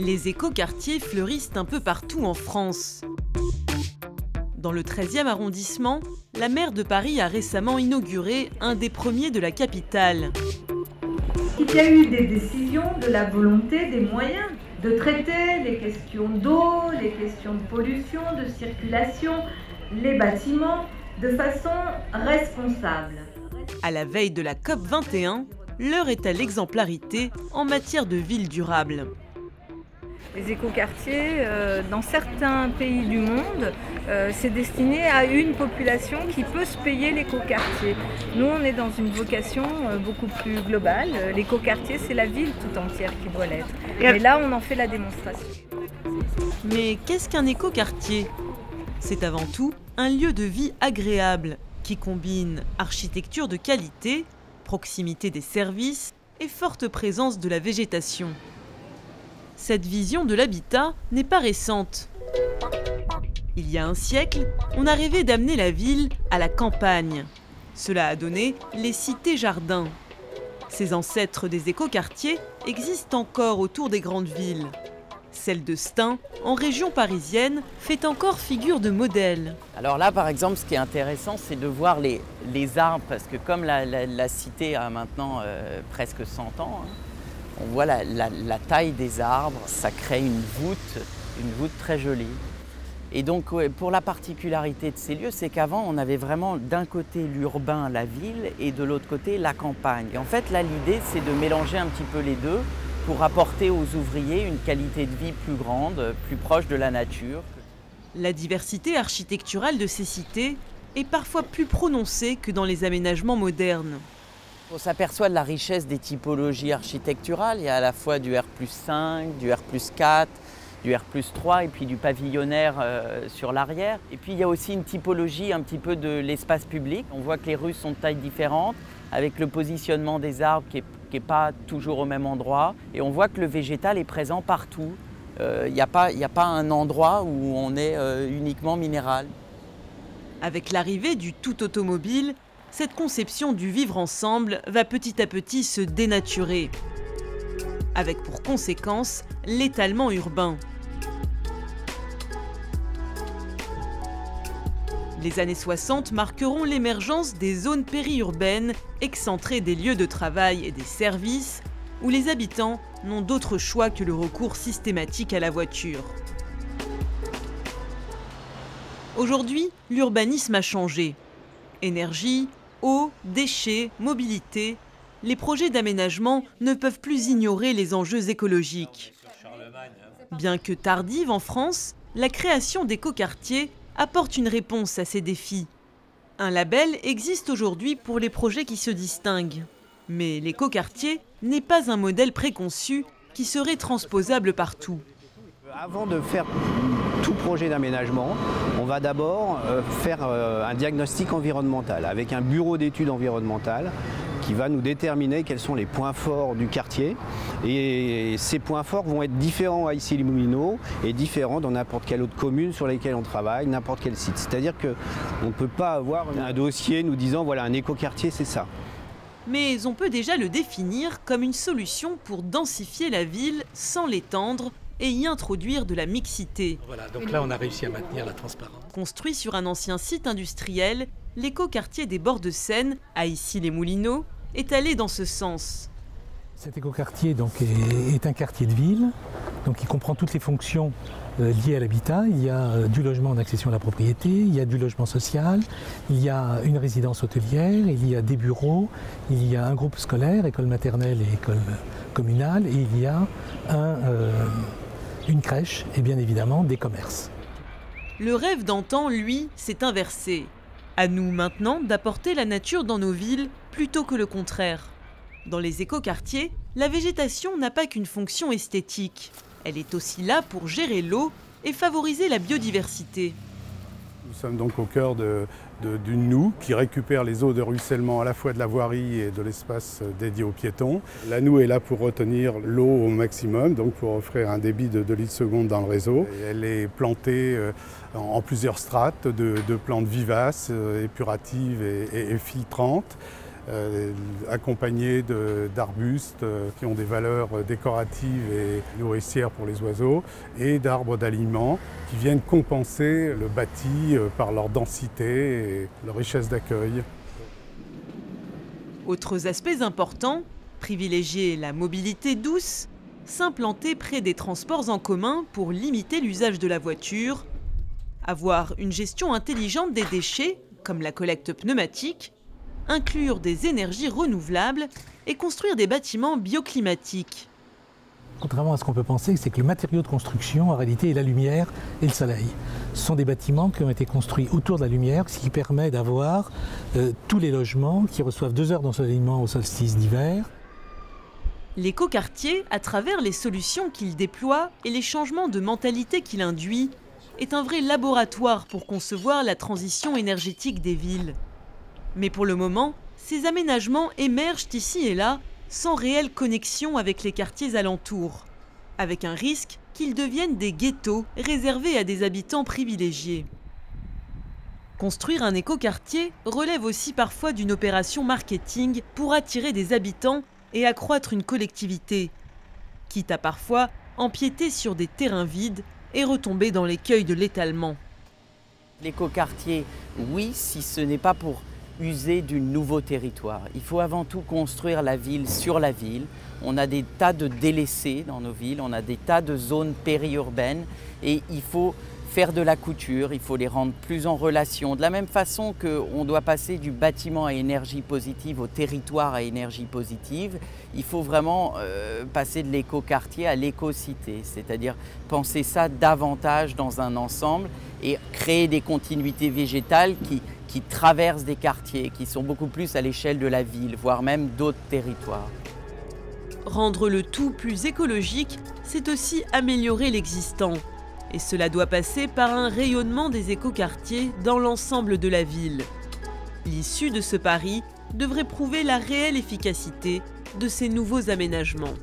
Les écoquartiers fleurissent un peu partout en France. Dans le 13e arrondissement, la maire de Paris a récemment inauguré un des premiers de la capitale. Il y a eu des décisions de la volonté, des moyens de traiter les questions d'eau, les questions de pollution, de circulation, les bâtiments de façon responsable. À la veille de la COP21, l'heure est à l'exemplarité en matière de ville durable. Les écoquartiers, dans certains pays du monde, c'est destiné à une population qui peut se payer l'écoquartier. Nous, on est dans une vocation beaucoup plus globale. L'écoquartier, c'est la ville tout entière qui doit l'être. Et là, on en fait la démonstration. Mais qu'est-ce qu'un écoquartier? C'est avant tout un lieu de vie agréable qui combine architecture de qualité, proximité des services et forte présence de la végétation. Cette vision de l'habitat n'est pas récente. Il y a un siècle, on a rêvé d'amener la ville à la campagne. Cela a donné les cités-jardins. Ces ancêtres des écoquartiers existent encore autour des grandes villes. Celle de Stein, en région parisienne, fait encore figure de modèle. Alors là, par exemple, ce qui est intéressant, c'est de voir les arbres, parce que comme la cité a maintenant presque 100 ans, on voit la taille des arbres, ça crée une voûte très jolie. Et donc, pour la particularité de ces lieux, c'est qu'avant, on avait vraiment d'un côté l'urbain, la ville, et de l'autre côté, la campagne. Et en fait, là, l'idée, c'est de mélanger un petit peu les deux pour apporter aux ouvriers une qualité de vie plus grande, plus proche de la nature. La diversité architecturale de ces cités est parfois plus prononcée que dans les aménagements modernes. On s'aperçoit de la richesse des typologies architecturales. Il y a à la fois du R+5, du R+4, du R+3 et puis du pavillonnaire sur l'arrière. Et puis il y a aussi une typologie un petit peu de l'espace public. On voit que les rues sont de tailles différentes, avec le positionnement des arbres qui n'est pas toujours au même endroit. Et on voit que le végétal est présent partout. Il n'y a pas un endroit où on est uniquement minéral. Avec l'arrivée du tout automobile, cette conception du vivre ensemble va petit à petit se dénaturer, avec pour conséquence l'étalement urbain. Les années 60 marqueront l'émergence des zones périurbaines, excentrées des lieux de travail et des services, où les habitants n'ont d'autre choix que le recours systématique à la voiture. Aujourd'hui, l'urbanisme a changé. Énergie, eau, déchets, mobilité, les projets d'aménagement ne peuvent plus ignorer les enjeux écologiques. Bien que tardive en France, la création d'écoquartiers apporte une réponse à ces défis. Un label existe aujourd'hui pour les projets qui se distinguent. Mais l'écoquartier n'est pas un modèle préconçu qui serait transposable partout. Avant de faire tout projet d'aménagement, on va d'abord faire un diagnostic environnemental avec un bureau d'études environnementales qui va nous déterminer quels sont les points forts du quartier. Et ces points forts vont être différents à Issy-les-Moulineaux et différents dans n'importe quelle autre commune sur laquelle on travaille, n'importe quel site. C'est-à-dire qu'on ne peut pas avoir un dossier nous disant voilà, un écoquartier c'est ça. Mais on peut déjà le définir comme une solution pour densifier la ville sans l'étendre et y introduire de la mixité. Voilà, donc là on a réussi à maintenir la transparence. Construit sur un ancien site industriel, l'écoquartier des bords de Seine, à Issy-les-Moulineaux, est allé dans ce sens. Cet écoquartier donc, est un quartier de ville, donc il comprend toutes les fonctions liées à l'habitat. Il y a du logement d'accession à la propriété, il y a du logement social, il y a une résidence hôtelière, il y a des bureaux, il y a un groupe scolaire, école maternelle et école communale, et il y a une crèche et bien évidemment des commerces. Le rêve d'antan, lui, s'est inversé. À nous maintenant d'apporter la nature dans nos villes plutôt que le contraire. Dans les écoquartiers, la végétation n'a pas qu'une fonction esthétique. Elle est aussi là pour gérer l'eau et favoriser la biodiversité. Nous sommes donc au cœur d'une noue qui récupère les eaux de ruissellement à la fois de la voirie et de l'espace dédié aux piétons. La noue est là pour retenir l'eau au maximum, donc pour offrir un débit de 2 litres seconde dans le réseau. Et elle est plantée en plusieurs strates de plantes vivaces, épuratives et filtrantes. accompagnés d'arbustes qui ont des valeurs décoratives et nourricières pour les oiseaux, et d'arbres d'aliments qui viennent compenser le bâti par leur densité et leur richesse d'accueil. Autres aspects importants, privilégier la mobilité douce, s'implanter près des transports en commun pour limiter l'usage de la voiture, avoir une gestion intelligente des déchets, comme la collecte pneumatique, inclure des énergies renouvelables et construire des bâtiments bioclimatiques. Contrairement à ce qu'on peut penser, c'est que le matériau de construction, en réalité, est la lumière et le soleil. Ce sont des bâtiments qui ont été construits autour de la lumière, ce qui permet d'avoir tous les logements qui reçoivent 2 heures d'ensoleillement au solstice d'hiver. L'écoquartier, à travers les solutions qu'il déploie et les changements de mentalité qu'il induit, est un vrai laboratoire pour concevoir la transition énergétique des villes. Mais pour le moment, ces aménagements émergent ici et là, sans réelle connexion avec les quartiers alentours, avec un risque qu'ils deviennent des ghettos réservés à des habitants privilégiés. Construire un écoquartier relève aussi parfois d'une opération marketing pour attirer des habitants et accroître une collectivité, quitte à parfois empiéter sur des terrains vides et retomber dans l'écueil de l'étalement. L'écoquartier, oui, si ce n'est pas pour user du nouveau territoire. Il faut avant tout construire la ville sur la ville. On a des tas de délaissés dans nos villes, on a des tas de zones périurbaines et il faut faire de la couture, il faut les rendre plus en relation. De la même façon qu'on doit passer du bâtiment à énergie positive au territoire à énergie positive, il faut vraiment passer de l'écoquartier à l'écocité, c'est-à-dire penser ça davantage dans un ensemble et créer des continuités végétales qui traversent des quartiers, qui sont beaucoup plus à l'échelle de la ville, voire même d'autres territoires. Rendre le tout plus écologique, c'est aussi améliorer l'existant. Et cela doit passer par un rayonnement des écoquartiers dans l'ensemble de la ville. L'issue de ce pari devrait prouver la réelle efficacité de ces nouveaux aménagements.